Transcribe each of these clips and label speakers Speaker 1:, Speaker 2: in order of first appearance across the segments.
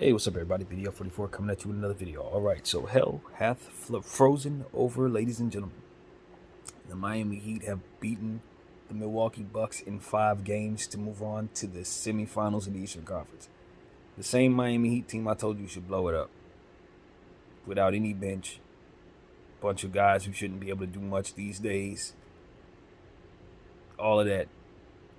Speaker 1: Hey, what's up, everybody? BDL44 coming at you with another video. All right, so hell hath frozen over, ladies and gentlemen. The Miami Heat have beaten the Milwaukee Bucks in 5 games to move on to the semifinals of the Eastern Conference. The same Miami Heat team I told you should blow it up. Without any bench, bunch of guys who shouldn't be able to do much these days. All of that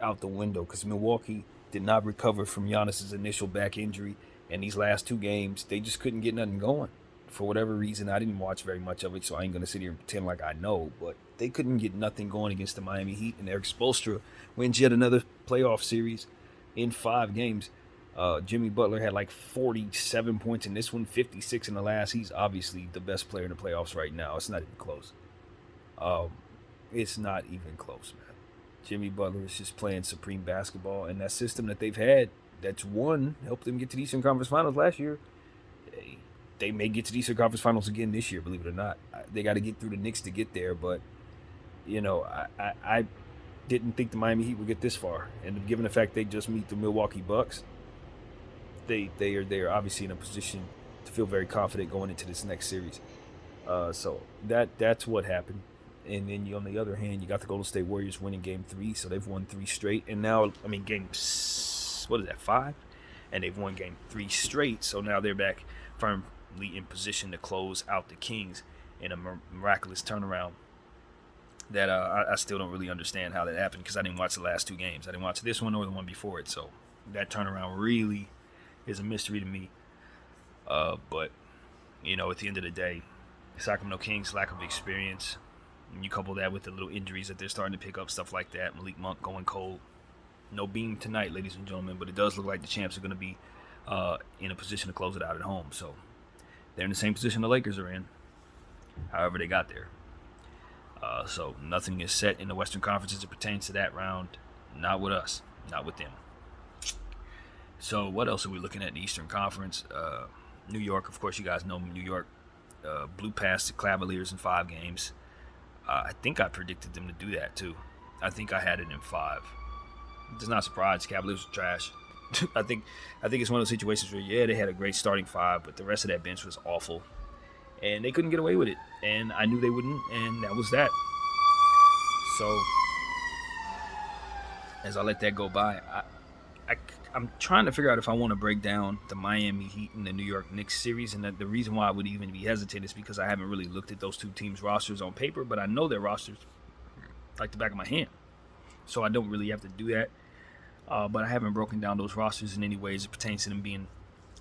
Speaker 1: out the window because Milwaukee did not recover from Giannis's initial back injury. And these last 2 games, they just couldn't get nothing going. For whatever reason, I didn't watch very much of it, so I ain't going to sit here and pretend like I know. But they couldn't get nothing going against the Miami Heat. And Eric Spoelstra wins yet another playoff series in 5 games. Jimmy Butler had like 47 points in this one, 56 in the last. He's obviously the best player in the playoffs right now. It's not even close. It's not even close, man. Jimmy Butler is just playing supreme basketball, and that system that they've had that's helped them get to the Eastern Conference Finals last year. They may get to the Eastern Conference Finals again this year, believe it or not. They got to get through the Knicks to get there, but I didn't think the Miami Heat would get this far. And given the fact they just meet the Milwaukee Bucks, they are obviously in a position to feel very confident going into this next series. So that's what happened. And then on the other hand, you got the Golden State Warriors winning Game 3, so they've won 3 straight. And now, Game 5? And they've won Game 3 straight, so now they're back firmly in position to close out the Kings in a miraculous turnaround that I still don't really understand how that happened because I didn't watch the last 2 games. I didn't watch this one or the one before it, so that turnaround really is a mystery to me. But, at the end of the day, Sacramento Kings' lack of experience, and you couple that with the little injuries that they're starting to pick up, stuff like that. Malik Monk going cold. No Beam tonight, ladies and gentlemen, but it does look like the champs are going to be in a position to close it out at home. So they're in the same position the Lakers are in, however they got there. So nothing is set in the Western Conference as it pertains to that round. Not with us, not with them. So what else are we looking at in the Eastern Conference? New York, of course, you guys know New York blew past the Cavaliers in 5 games. I think I predicted them to do that too. I think I had it in 5. Just not surprised. Cavaliers were trash. I think it's one of those situations where they had a great starting 5, but the rest of that bench was awful, and they couldn't get away with it. And I knew they wouldn't, and that was that. So as I let that go by, I'm trying to figure out if I want to break down the Miami Heat and the New York Knicks series, and the reason why I would even be hesitant is because I haven't really looked at those 2 teams' rosters on paper, but I know their rosters like the back of my hand, so I don't really have to do that. But I haven't broken down those rosters in any way as it pertains to them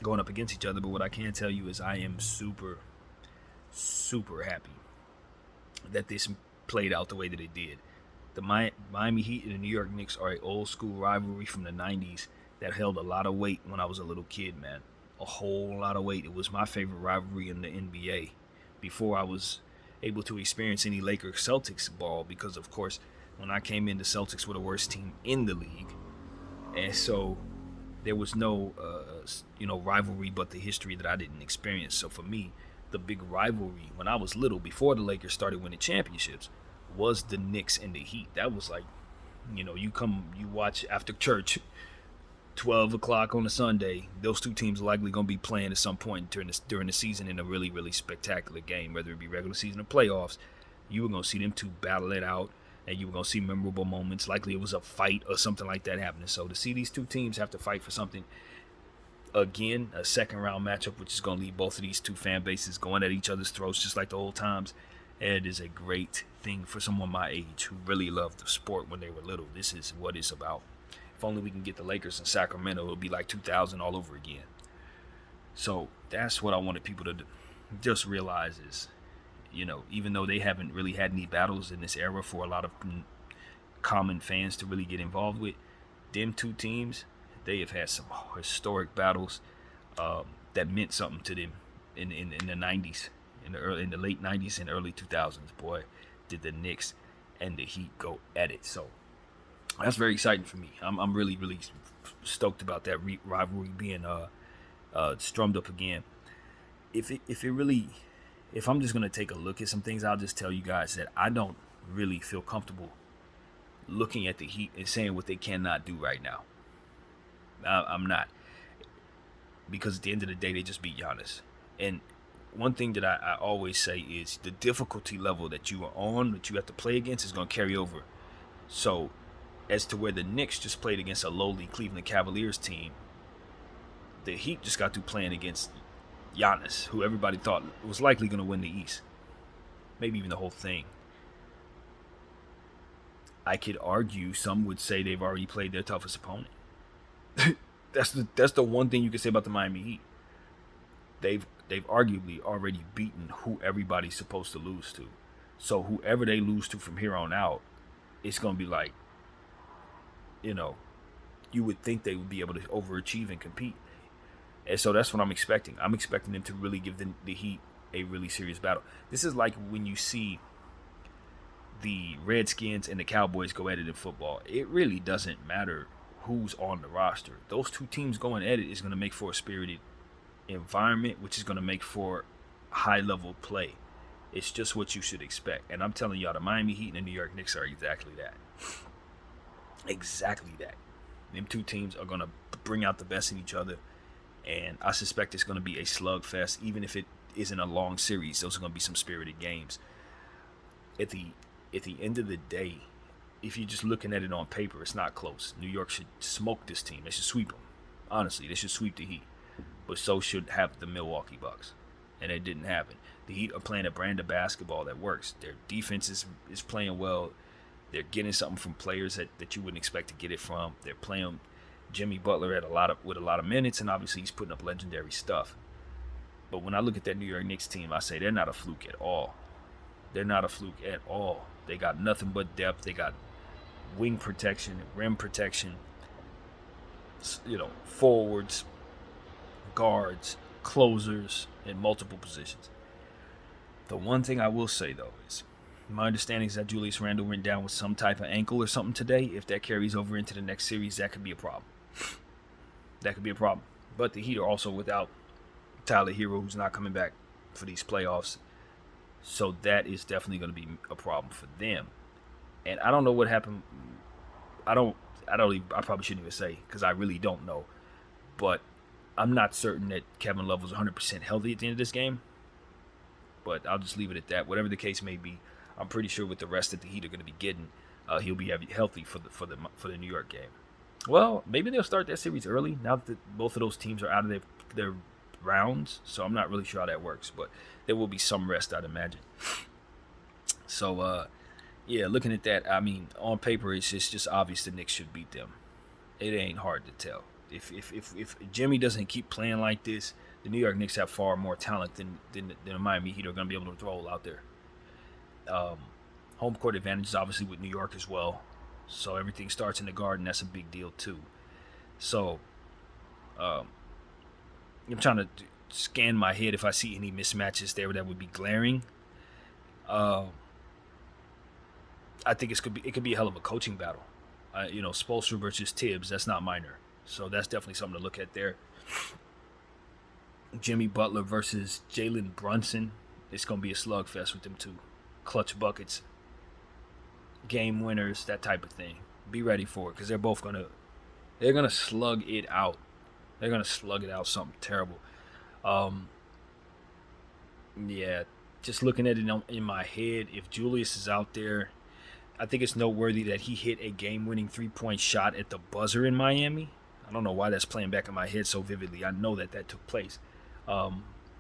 Speaker 1: going up against each other. But what I can tell you is I am super, super happy that this played out the way that it did. The Miami Heat and the New York Knicks are an old school rivalry from the 90s that held a lot of weight when I was a little kid, man. A whole lot of weight. It was my favorite rivalry in the NBA before I was able to experience any Lakers-Celtics ball because, of course, when I came in, the Celtics were the worst team in the league. And so there was no, rivalry but the history that I didn't experience. So for me, the big rivalry when I was little, before the Lakers started winning championships, was the Knicks and the Heat. That was like, you watch after church, 12 o'clock on a Sunday, those 2 teams are likely going to be playing at some point during the season in a really, really spectacular game, whether it be regular season or playoffs. You were going to see them 2 battle it out, and you were going to see memorable moments. Likely it was a fight or something like that happening. So to see these 2 teams have to fight for something, again, a second-round matchup, which is going to leave both of these 2 fan bases going at each other's throats just like the old times, it is a great thing for someone my age who really loved the sport when they were little. This is what it's about. If only we can get the Lakers in Sacramento, it'll be like 2000 all over again. So that's what I wanted people to just realize is, even though they haven't really had any battles in this era for a lot of common fans to really get involved with, them 2 teams, they have had some historic battles that meant something to them in the 90s, in the late 90s and early 2000s. Boy, did the Knicks and the Heat go at it. So that's very exciting for me. I'm really, really stoked about that rivalry being strummed up again. If I'm just going to take a look at some things, I'll just tell you guys that I don't really feel comfortable looking at the Heat and saying what they cannot do right now. I'm not. because at the end of the day, they just beat Giannis. And one thing that I always say is the difficulty level that you are on, that you have to play against, is going to carry over. So, as to where the Knicks just played against a lowly Cleveland Cavaliers team, the Heat just got through playing against Giannis, who everybody thought was likely going to win the East, maybe even the whole thing. I could argue some would say they've already played their toughest opponent. That's the one thing you can say about the Miami Heat. They've arguably already beaten who everybody's supposed to lose to. So whoever they lose to from here on out, it's going to be like, you would think they would be able to overachieve and compete. And so that's what I'm expecting. I'm expecting them to really give the Heat a really serious battle. This is like when you see the Redskins and the Cowboys go at it in football. It really doesn't matter who's on the roster. Those two teams going at it is going to make for a spirited environment, which is going to make for high-level play. It's just what you should expect. And I'm telling y'all, the Miami Heat and the New York Knicks are exactly that. Exactly that. Them two teams are going to bring out the best in each other. And I suspect it's going to be a slugfest, even if it isn't a long series. Those are going to be some spirited games. At the end of the day, if you're just looking at it on paper, it's not close. New York should smoke this team. They should sweep them. Honestly, they should sweep the Heat. But so should have the Milwaukee Bucks. And it didn't happen. The Heat are playing a brand of basketball that works. Their defense is playing well. They're getting something from players that you wouldn't expect to get it from. They're playing Jimmy Butler with a lot of minutes, and obviously he's putting up legendary stuff. But when I look at that New York Knicks team, I say they're not a fluke at all. They're not a fluke at all. They got nothing but depth. They got wing protection, rim protection, forwards, guards, closers in multiple positions. The one thing I will say, though, is my understanding is that Julius Randle went down with some type of ankle or something today. If that carries over into the next series, that could be a problem. That could be a problem. But the Heat are also without Tyler Hero, who's not coming back for these playoffs. So that is definitely going to be a problem for them. And I don't know what happened. I probably shouldn't even say, because I really don't know. But I'm not certain that Kevin Love was 100% healthy at the end of this game. But I'll just leave it at that. Whatever the case may be, I'm pretty sure with the rest that the Heat are going to be getting, he'll be healthy for the New York game. Well, maybe they'll start that series early now that both of those teams are out of their rounds. So I'm not really sure how that works, but there will be some rest, I'd imagine. So, looking at that, I mean, on paper, it's just obvious the Knicks should beat them. It ain't hard to tell. If Jimmy doesn't keep playing like this, the New York Knicks have far more talent than the Miami Heat are going to be able to roll out there. Home court advantage is obviously with New York as well. So everything starts in the Garden. That's a big deal too. So I'm trying to scan my head if I see any mismatches there that would be glaring. I think it could be a hell of a coaching battle. Spoelstra versus Tibbs. That's not minor. So that's definitely something to look at there. Jimmy Butler versus Jalen Brunson. It's going to be a slugfest with them two. Clutch buckets, game winners, that type of thing. Be ready for it, because they're gonna slug it out. They're gonna slug it out something terrible. Just looking at it in my head, if Julius is out there, I think it's noteworthy that he hit a game-winning 3-point shot at the buzzer in Miami. I don't know why that's playing back in my head so vividly. I know that took place.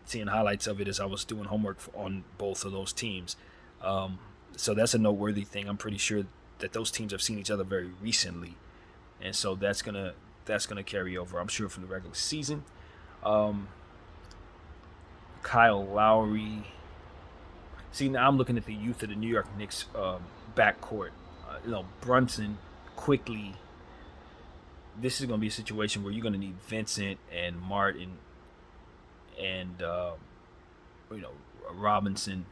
Speaker 1: Seeing highlights of it as I was doing homework on both of those teams. So that's a noteworthy thing. I'm pretty sure that those teams have seen each other very recently, and so that's gonna carry over, I'm sure, from the regular season. Kyle Lowry. See, now I'm looking at the youth of the New York Knicks backcourt. Brunson, quickly. This is going to be a situation where you're going to need Vincent and Martin and Robinson.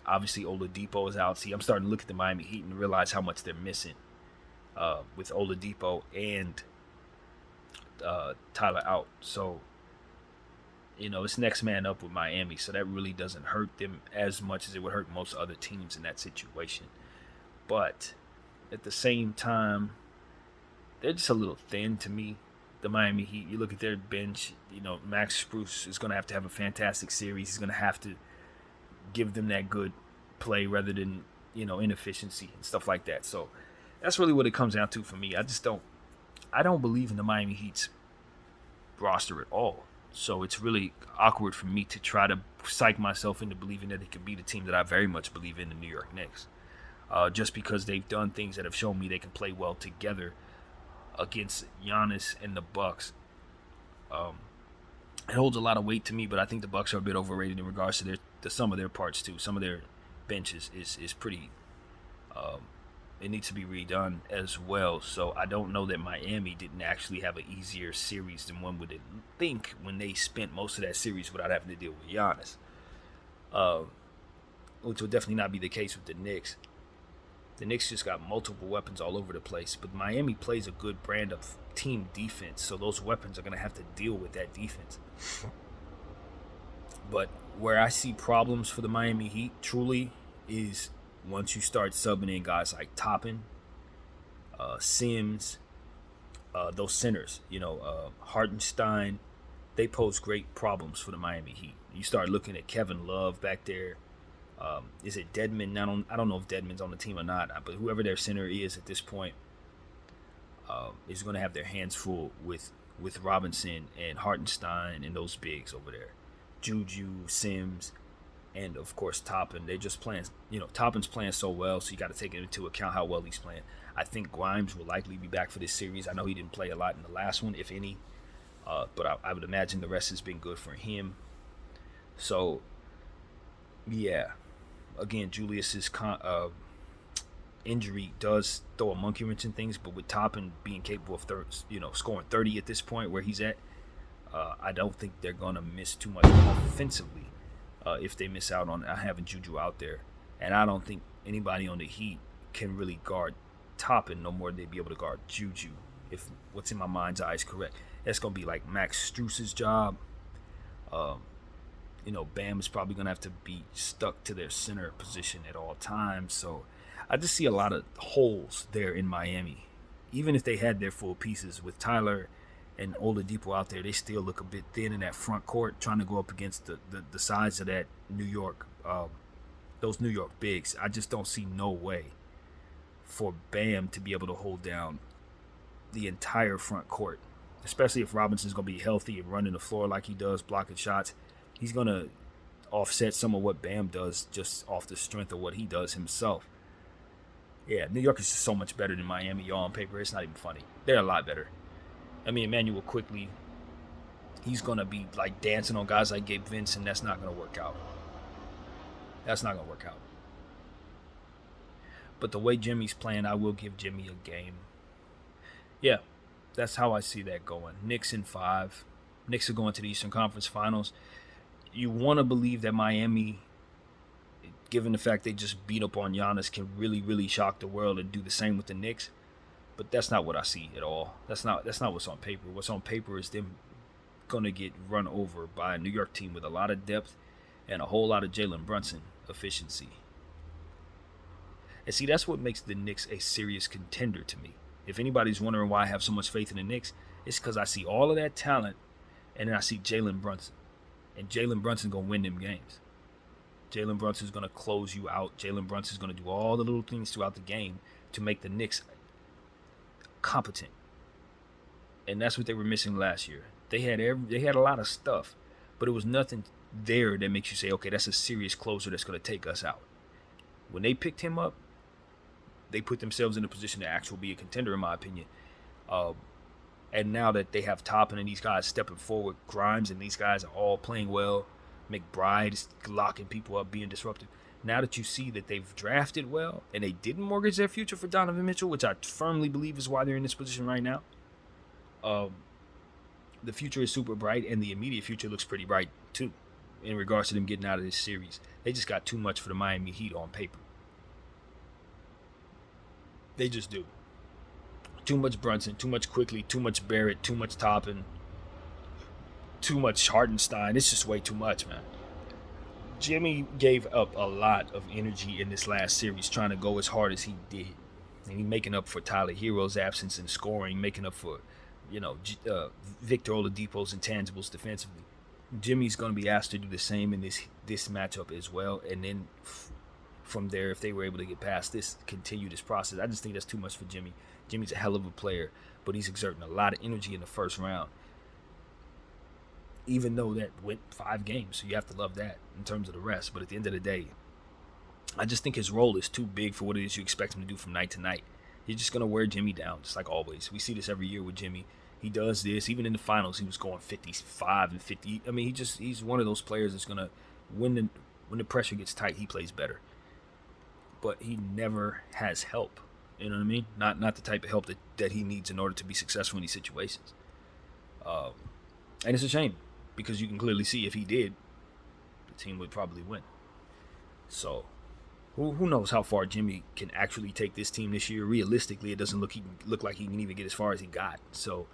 Speaker 1: Obviously, Oladipo is out. See, I'm starting to look at the Miami Heat and realize how much they're missing with Oladipo and Tyler out. So, it's next man up with Miami. So that really doesn't hurt them as much as it would hurt most other teams in that situation. But at the same time, they're just a little thin to me. the Miami Heat, you look at their bench, Max Strus is going to have a fantastic series. He's going to have to give them that good play rather than, inefficiency and stuff like that. So that's really what it comes down to for me. I don't believe in the Miami Heat's roster at all. So it's really awkward for me to try to psych myself into believing that they could beat a team that I very much believe in, the New York Knicks. Just because they've done things that have shown me they can play well together against Giannis and the Bucks. It holds a lot of weight to me, but I think the Bucks are a bit overrated in regards to the sum of their parts too. Some of their benches is pretty. It needs to be redone as well. So I don't know that Miami didn't actually have an easier series than one would think when they spent most of that series without having to deal with Giannis. Which will definitely not be the case with the Knicks. The Knicks just got multiple weapons all over the place, but Miami plays a good brand of team defense, so those weapons are going to have to deal with that defense. But where I see problems for the Miami Heat truly is once you start subbing in guys like Toppin, Sims, those centers, Hartenstein, they pose great problems for the Miami Heat. You start looking at Kevin Love back there. Is it Dedmon? I don't know if Dedmon's on the team or not, but whoever their center is at this point is going to have their hands full with Robinson and Hartenstein and those bigs over there. Juju, Sims, and of course Toppin. They're just playing, Toppin's playing so well, so you got to take into account how well he's playing. I think Grimes will likely be back for this series. I know he didn't play a lot in the last one, if any, but I would imagine the rest has been good for him. So, yeah. Again, Julius's injury does throw a monkey wrench in things, but with Toppin being capable of scoring 30 at this point where he's at, I don't think they're gonna miss too much offensively if they miss out on having Juju out there. And I don't think anybody on the Heat can really guard Toppin no more than they'd be able to guard Juju. If what's in my mind's eye is correct, that's gonna be like Max Strus's job. Bam is probably going to have to be stuck to their center position at all times. So I just see a lot of holes there in Miami. Even if they had their full pieces with Tyler and Oladipo out there, they still look a bit thin in that front court trying to go up against the size of that New York, those New York bigs. I just don't see no way for Bam to be able to hold down the entire front court, especially if Robinson's going to be healthy and running the floor like he does, blocking shots. He's going to offset some of what Bam does just off the strength of what he does himself. Yeah, New York is just so much better than Miami, y'all, on paper. It's not even funny. They're a lot better. I mean, Emmanuel quickly, he's going to be like dancing on guys like Gabe Vincent. That's not going to work out. That's not going to work out. But the way Jimmy's playing, I will give Jimmy a game. Yeah, that's how I see that going. Knicks in 5. Knicks are going to the Eastern Conference Finals. You want to believe that Miami, given the fact they just beat up on Giannis, can really, really shock the world and do the same with the Knicks. But that's not what I see at all. That's not what's on paper. What's on paper is them going to get run over by a New York team with a lot of depth and a whole lot of Jalen Brunson efficiency. And see, that's what makes the Knicks a serious contender to me. If anybody's wondering why I have so much faith in the Knicks, it's because I see all of that talent and then I see Jalen Brunson. And Jalen Brunson's going to win them games. Jalen Brunson's going to close you out. Jalen Brunson's going to do all the little things throughout the game to make the Knicks competent. And that's what they were missing last year. They had a lot of stuff, but it was nothing there that makes you say, okay, that's a serious closer that's going to take us out. When they picked him up, they put themselves in a position to actually be a contender, in my opinion. And now that they have Toppin and these guys stepping forward, Grimes and these guys are all playing well, McBride is locking people up, being disruptive. Now that you see that they've drafted well and they didn't mortgage their future for Donovan Mitchell, which I firmly believe is why they're in this position right now, the future is super bright and the immediate future looks pretty bright too in regards to them getting out of this series. They just got too much for the Miami Heat on paper. They just do. Too much Brunson, too much Quickly, too much Barrett, too much Toppin, too much Hartenstein. It's just way too much, man. Jimmy gave up a lot of energy in this last series trying to go as hard as he did. And he's making up for Tyler Hero's absence in scoring, making up for Victor Oladipo's intangibles defensively. Jimmy's going to be asked to do the same in this matchup as well, and then from there, if they were able to get past this, continue this process. I just think that's too much for Jimmy. Jimmy's a hell of a player, but he's exerting a lot of energy in the first round. Even though that went 5 games, so you have to love that in terms of the rest. But at the end of the day, I just think his role is too big for what it is you expect him to do from night to night. He's just going to wear Jimmy down, just like always. We see this every year with Jimmy. He does this. Even in the finals, he was going 55 and 50. I mean, he's one of those players that's going to, when the pressure gets tight, he plays better. But he never has help. You know what I mean? Not the type of help that he needs in order to be successful in these situations. And it's a shame, because you can clearly see if he did, the team would probably win. So who knows how far Jimmy can actually take this team this year? Realistically, it doesn't look like he can even get as far as he got. So,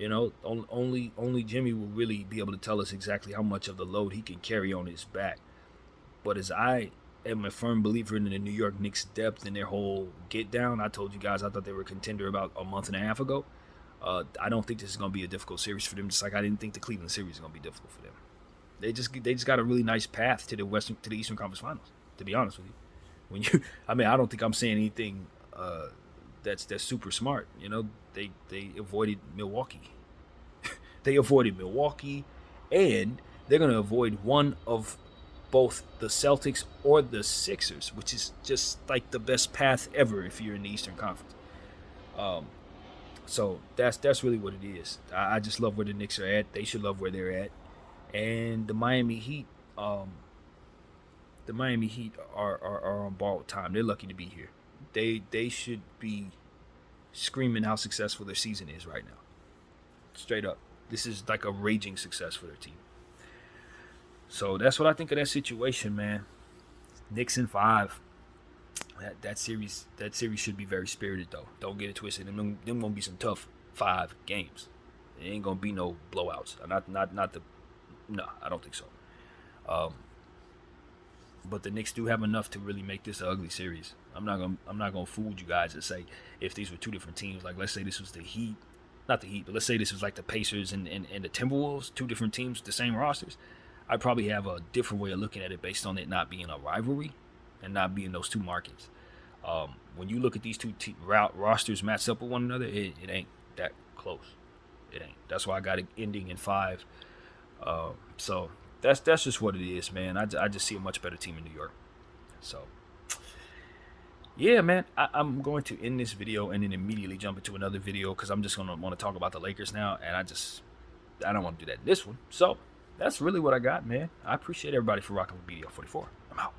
Speaker 1: only Jimmy will really be able to tell us exactly how much of the load he can carry on his back. But as I am a firm believer in the New York Knicks' depth and their whole get down, I told you guys I thought they were a contender about a month and a half ago. I don't think this is going to be a difficult series for them, just like I didn't think the Cleveland series is going to be difficult for them. They just got a really nice path to the Eastern Conference Finals, to be honest with you. I don't think I'm saying anything that's super smart. They avoided Milwaukee. They avoided Milwaukee, and they're going to avoid one of both the Celtics or the Sixers, which is just like the best path ever if you're in the Eastern Conference. So that's really what it is. I just love where the Knicks are at. They should love where they're at. And the Miami Heat, are on borrowed time. They're lucky to be here. They should be screaming how successful their season is right now. Straight up. This is like a raging success for their team. So that's what I think of that situation, man. Knicks in 5. That series should be very spirited, though. Don't get it twisted. Them gonna be some tough 5 games. It ain't gonna be no blowouts. No, I don't think so. But the Knicks do have enough to really make this an ugly series. I'm not gonna fool you guys and say if these were 2 different teams. Like, let's say this was the Heat, not the Heat, but let's say this was like the Pacers and the Timberwolves, 2 different teams with the same rosters. I'd probably have a different way of looking at it based on it not being a rivalry and not being those 2 markets. When you look at these 2 rosters matched up with one another, it ain't that close. It ain't. That's why I got it ending in 5. So that's just what it is, man. I just see a much better team in New York. So yeah, man, I'm going to end this video and then immediately jump into another video because I'm just gonna want to talk about the Lakers now, and I don't want to do that in this one. So that's really what I got, man. I appreciate everybody for rocking with BDL44. I'm out.